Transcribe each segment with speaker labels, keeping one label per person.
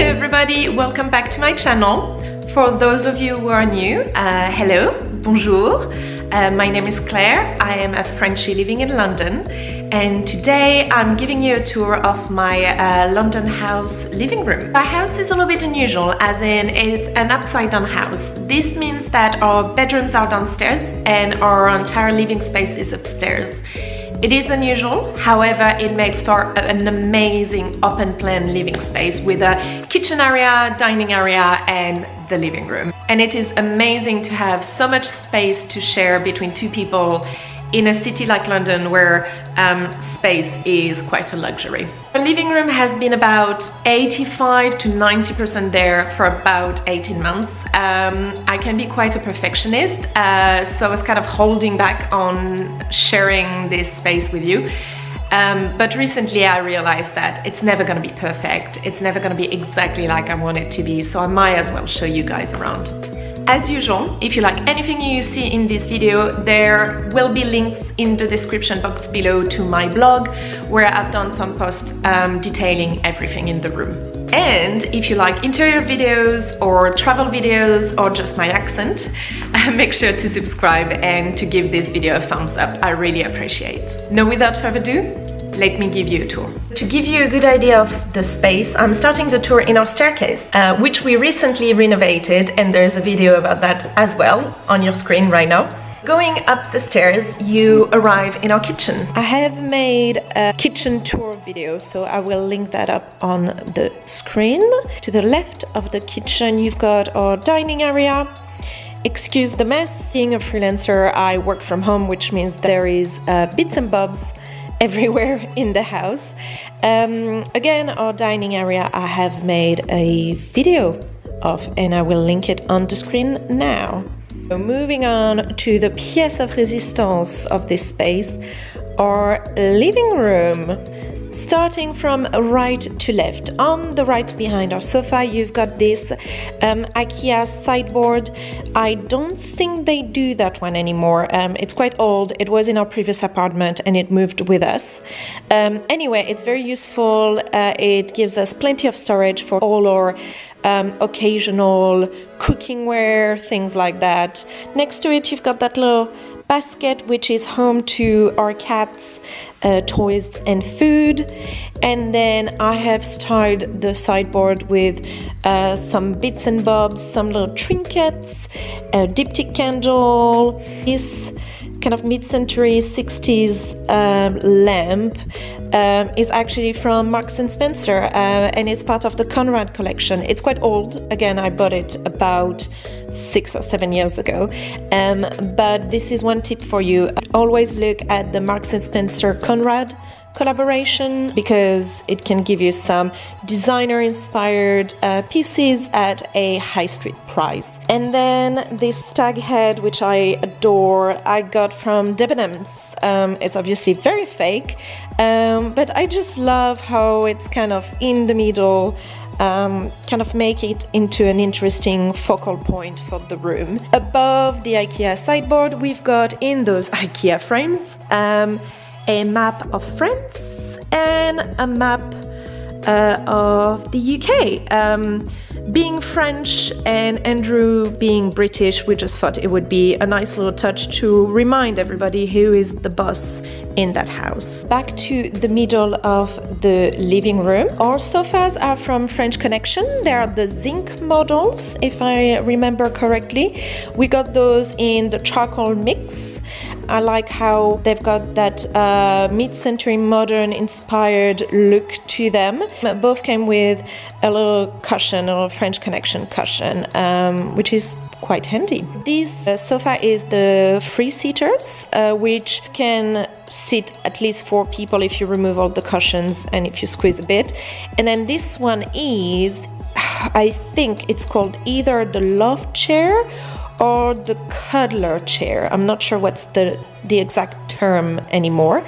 Speaker 1: everybody, welcome back to my channel. For those of you who are new, hello, bonjour. My name is Claire. I am a Frenchie living in London, and today I'm giving you a tour of my London house living room. My house is a little bit unusual, as in it's an upside down house. This means that our bedrooms are downstairs and our entire living space is upstairs. It is unusual, however, it makes for an amazing open plan living space with a kitchen area, dining area and the living room. And it is amazing to have so much space to share between two people in a city like London where space is quite a luxury. The living room has been about 85 to 90% there for about 18 months. I can be quite a perfectionist, so I was kind of holding back on sharing this space with you. But recently I realized that it's never going to be perfect. It's never going to be exactly like I want it to be, so I might as well show you guys around. As usual, if you like anything you see in this video, there will be links in the description box below to my blog, where I've done some posts detailing everything in the room. And if you like interior videos or travel videos or just my accent, make sure to subscribe and to give this video a thumbs up. I really appreciate it. Now, without further ado, let me give you a tour. To give you a good idea of the space, I'm starting the tour in our staircase, which we recently renovated, and there's a video about that as well on your screen right now. Going up the stairs, you arrive in our kitchen. I have made a kitchen tour video, so I will link that up on the screen. To the left of the kitchen, you've got our dining area. Excuse the mess. Being a freelancer, I work from home, which means there is bits and bobs everywhere in the house. Again, our dining area I have made a video of, and I will link it on the screen now. So moving on to the pièce of résistance of this space, our living room. Starting from right to left. On the right behind our sofa, you've got this IKEA sideboard. I don't think they do that one anymore. It's quite old. It was in our previous apartment and it moved with us. Anyway, it's very useful. It gives us plenty of storage for all our occasional cookingware, things like that. Next to it, you've got that little basket, which is home to our cats, toys and food. And then I have styled the sideboard with some bits and bobs, some little trinkets, a diptych candle, this kind of mid-century 60s lamp is actually from Marks & Spencer, and it's part of the Conrad collection. It's quite old. Again, I bought it about 6 or 7 years ago, but this is one tip for you. Always look at the Marks & Spencer Conrad collaboration, because it can give you some designer inspired pieces at a high street price. And then this stag head, which I adore, I got from Debenhams. It's obviously very fake, but I just love how it's kind of in the middle, kind of make it into an interesting focal point for the room. Above the IKEA sideboard, we've got in those IKEA frames a map of France and a map of the UK. Being French and Andrew being British, we just thought it would be a nice little touch to remind everybody who is the boss in that house. Back to the middle of the living room. Our sofas are from French Connection. They are the zinc models, if I remember correctly. We got those in the charcoal mix. I like how they've got that mid-century modern inspired look to them. Both came with a little cushion, a little French Connection cushion, which is quite handy. This sofa is the three-seaters, which can sit at least 4 people if you remove all the cushions and if you squeeze a bit. And then this one is, I think it's called either the loft chair or the cuddler chair. I'm not sure what's the exact term anymore.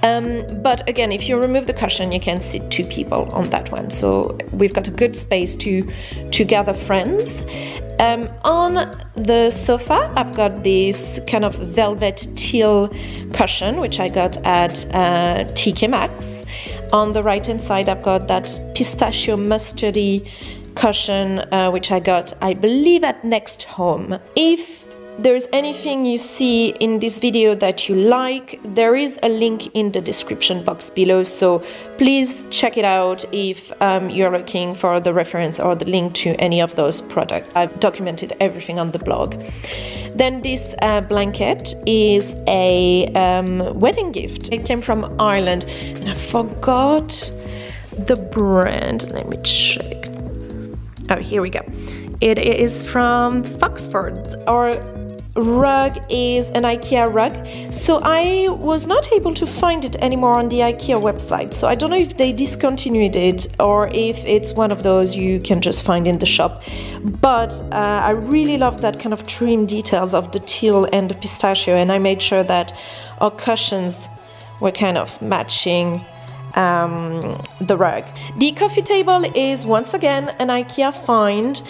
Speaker 1: But again, if you remove the cushion, you can sit 2 people on that one. So we've got a good space to gather friends. On the sofa, I've got this kind of velvet teal cushion, which I got at TK Maxx. On the right hand side, I've got that pistachio mustardy cushion, which I got, I believe, at Next Home. If there's anything you see in this video that you like, there is a link in the description box below, so please check it out if you're looking for the reference or the link to any of those products. I've documented everything on the blog. Then this blanket is a wedding gift. It came from Ireland, and I forgot the brand. Let me check. Oh, here we go. It is from Foxford. Our rug is an IKEA rug, so I was not able to find it anymore on the IKEA website, so I don't know if they discontinued it or if it's one of those you can just find in the shop, but I really love that kind of trim details of the teal and the pistachio, and I made sure that our cushions were kind of matching the rug. The coffee table is once again an IKEA find.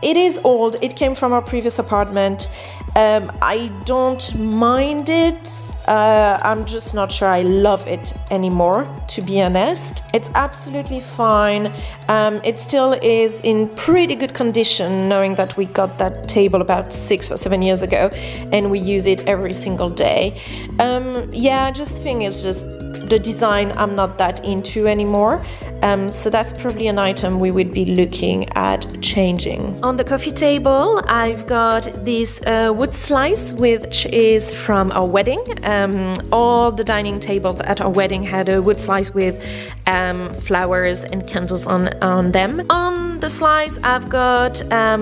Speaker 1: It is old. It came from our previous apartment. I don't mind it. I'm just not sure I love it anymore, to be honest. It's absolutely fine. It still is in pretty good condition, knowing that we got that table about 6 or 7 years ago and we use it every single day. Yeah, I just think it's just the design I'm not that into anymore, so that's probably an item we would be looking at changing. On the coffee table, I've got this wood slice, which is from our wedding. All the dining tables at our wedding had a wood slice with flowers and candles on them. On the slice, I've got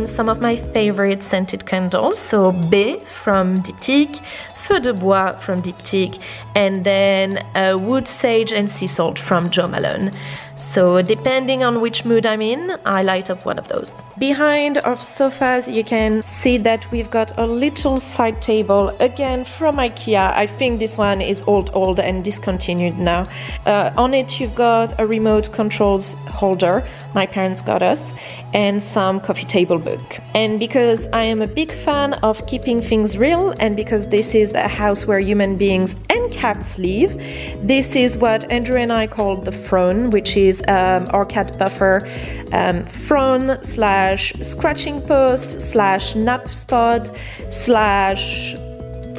Speaker 1: some of my favorite scented candles, so Baie from Diptyque, Feu de Bois from Diptyque, and then Wood, Sage and Sea Salt from Jo Malone. So depending on which mood I'm in, I light up one of those. Behind our sofas, you can see that we've got a little side table, again from IKEA. I think this one is old and discontinued now. On it you've got a remote controls holder my parents got us, and some coffee table book. And because I am a big fan of keeping things real, and because this is a house where human beings and cats live, this is what Andrew and I call the throne, which is our cat buffer, throne slash scratching post slash nap spot slash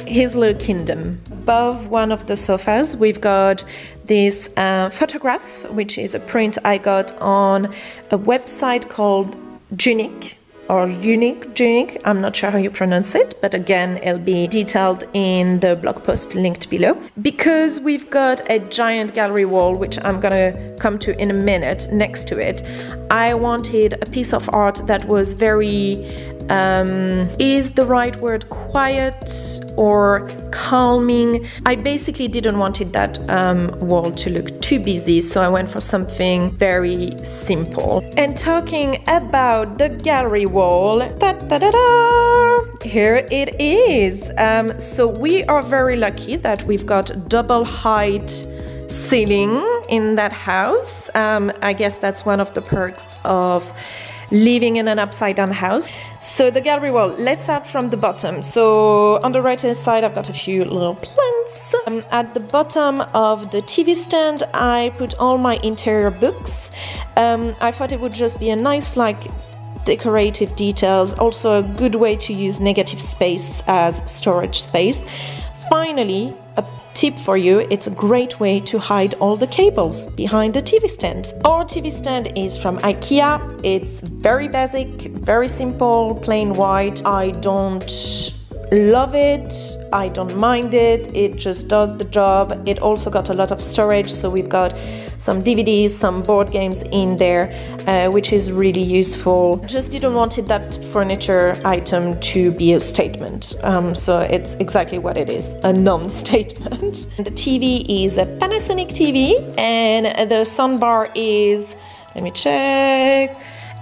Speaker 1: his little kingdom. Above one of the sofas, we've got this photograph, which is a print I got on a website called Unique, or Unique, I'm not sure how you pronounce it, but again, it'll be detailed in the blog post linked below. Because we've got a giant gallery wall, which I'm gonna come to in a minute, next to it, I wanted a piece of art that was very, is the right word quiet or calming? I basically didn't want that wall to look too busy, so I went for something very simple. And talking about the gallery wall, here it is. So we are very lucky that we've got double height ceiling in that house. I guess that's one of the perks of living in an upside down house. So the gallery wall, let's start from the bottom. So on the right hand side, I've got a few little plants. At the bottom of the TV stand, I put all my interior books. I thought it would just be a nice, like, decorative details, also a good way to use negative space as storage space. Finally, a tip for you, it's a great way to hide all the cables behind the TV stand. Our TV stand is from IKEA. It's very basic, very simple, plain white. I don't love it, I don't mind it, it just does the job. It also got a lot of storage, so we've got some DVDs, some board games in there, which is really useful. Just didn't want that furniture item to be a statement, so it's exactly what it is, a non-statement. The TV is a Panasonic TV, and the soundbar is, let me check,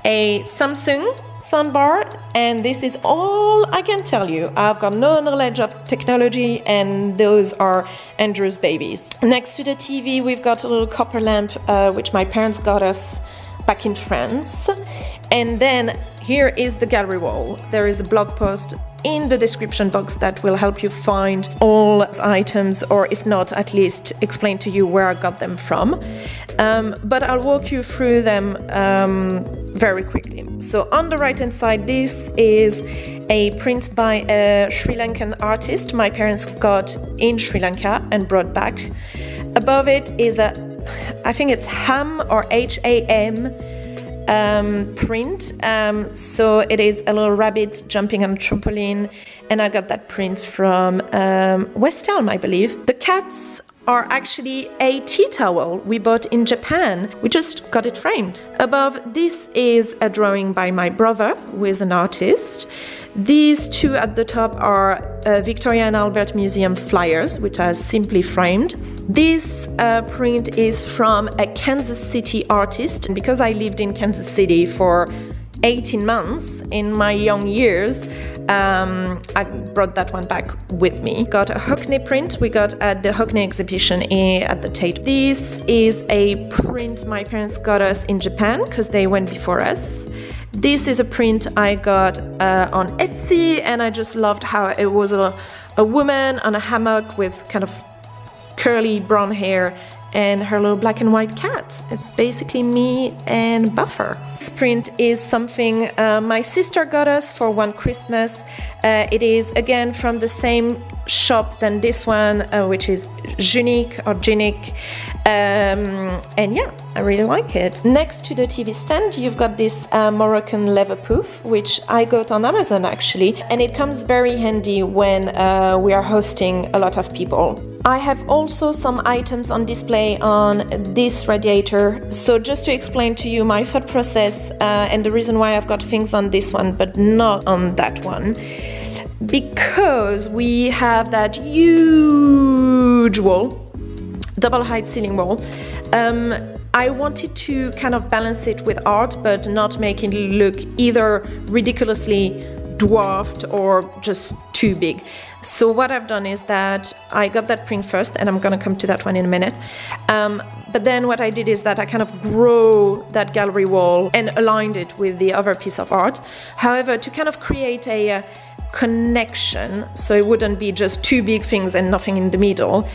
Speaker 1: a Samsung soundbar, and this is all I can tell you. I've got no knowledge of technology, and those are Andrew's babies. Next to the TV, we've got a little copper lamp, which my parents got us back in France. And then here is the gallery wall. There is a blog post in the description box that will help you find all items, or if not, at least explain to you where I got them from. But I'll walk you through them very quickly. So on the right hand side, this is a print by a Sri Lankan artist my parents got in Sri Lanka and brought back. Above it is I think it's Ham or H-A-M print. So it is a little rabbit jumping on a trampoline, and I got that print from West Elm, I believe. The cats are actually a tea towel we bought in Japan. We just got it framed. Above, this is a drawing by my brother, who is an artist. These two at the top are Victoria and Albert Museum flyers, which are simply framed. This print is from a Kansas City artist. And because I lived in Kansas City for 18 months in my young years, I brought that one back with me. Got a Hockney print we got at the Hockney exhibition at the Tate. This is a print my parents got us in Japan because they went before us. This is a print I got on Etsy, and I just loved how it was a woman on a hammock with kind of curly brown hair and her little black and white cat. It's basically me and Buffer. This print is something my sister got us for one Christmas. It is again from the same shop than this one, which is Junique or Junique. And yeah, I really like it. Next to the TV stand, you've got this Moroccan leather poof, which I got on Amazon actually, and it comes very handy when we are hosting a lot of people. I have also some items on display on this radiator. So just to explain to you my thought process and the reason why I've got things on this one but not on that one. Because we have that huge wall, double height ceiling wall. I wanted to kind of balance it with art, but not make it look either ridiculously dwarfed or just too big. So what I've done is that I got that print first, and I'm gonna come to that one in a minute. But then what I did is that I kind of grow that gallery wall and aligned it with the other piece of art. However, to kind of create a connection, so it wouldn't be just two big things and nothing in the middle,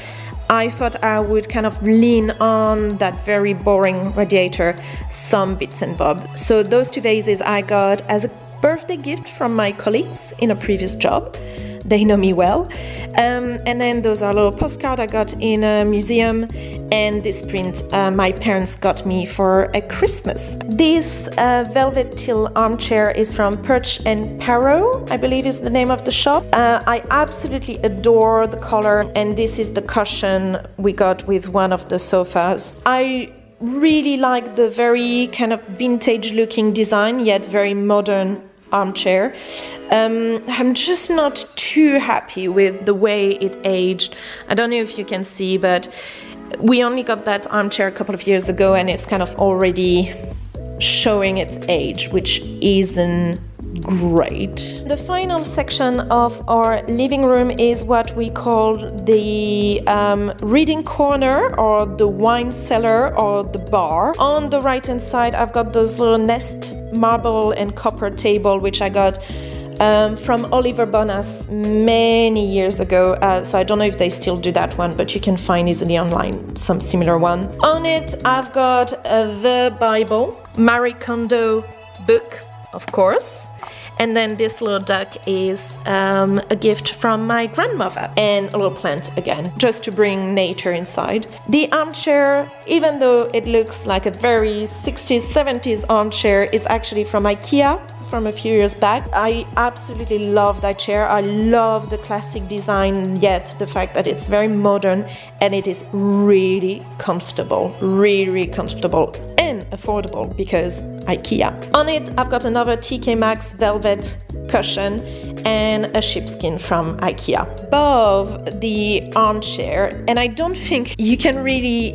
Speaker 1: I thought I would kind of lean on that very boring radiator some bits and bobs. So those two vases I got as a birthday gift from my colleagues in a previous job. They know me well. And then those are little postcards I got in a museum, and this print my parents got me for a Christmas. This velvet till armchair is from Perch and Paro, I believe is the name of the shop. I absolutely adore the color, and this is the cushion we got with one of the sofas. I really like the very kind of vintage looking design, yet very modern armchair. I'm just not too happy with the way it aged. I don't know if you can see, but we only got that armchair a couple of years ago, and it's kind of already showing its age, which isn't great. The final section of our living room is what we call the reading corner, or the wine cellar, or the bar. On the right hand side, I've got those little Nest marble and copper table, which I got from Oliver Bonas many years ago. So I don't know if they still do that one, but you can find easily online some similar one. On it, I've got the Bible, Marie Kondo book, of course. And then this little duck is a gift from my grandmother, and a little plant again, just to bring nature inside. The armchair, even though it looks like a very 60s, 70s armchair, is actually from IKEA from a few years back. I absolutely love that chair. I love the classic design, yet the fact that it's very modern, and it is really comfortable, really comfortable and affordable because IKEA. On it, I've got another TK Maxx velvet cushion and a sheepskin from IKEA. Above the armchair, and I don't think you can really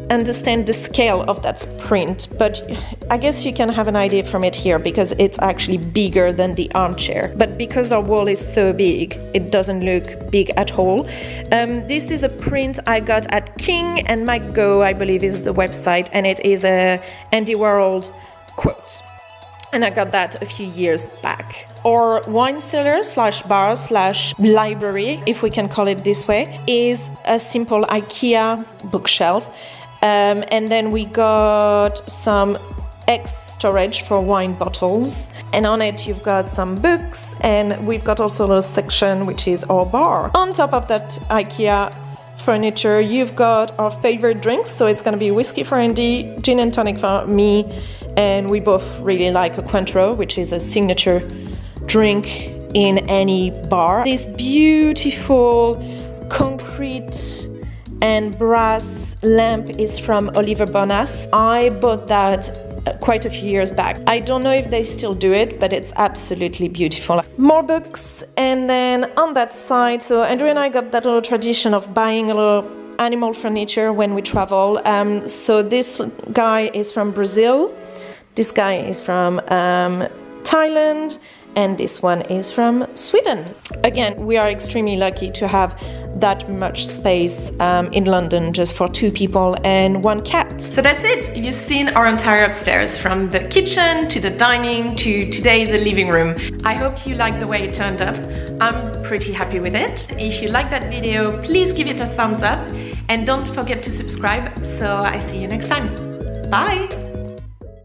Speaker 1: understand the scale of that print, but I guess you can have an idea from it here because it's actually bigger than the armchair. But because our wall is so big, it doesn't look big at all. This is a print I got at King and Mike Go, I believe is the website, and it is a Andy Warhol quote. and I got that a few years back. Our wine cellar slash bar slash library, if we can call it this way, is a simple IKEA bookshelf. And then we got some storage for wine bottles, and on it you've got some books, and we've got also a section which is our bar. On top of that IKEA furniture, you've got our favorite drinks, so it's gonna be whiskey for Andy, gin and tonic for me, and we both really like a Cointreau, which is a signature drink in any bar. This beautiful concrete and brass lamp is from Oliver Bonas. I bought that quite a few years back. I don't know if they still do it, but it's absolutely beautiful. More books, and then on that side, so Andrew and I got that little tradition of buying a little animal furniture when we travel. So this guy is from Brazil, this guy is from Thailand, and this one is from Sweden. Again, we are extremely lucky to have that much space in London just for 2 people and 1 cat. So that's it. You've seen our entire upstairs, from the kitchen to the dining to today the living room. I hope you like the way it turned up. I'm pretty happy with it. If you like that video, please give it a thumbs up and don't forget to subscribe. So I see you next time. Bye!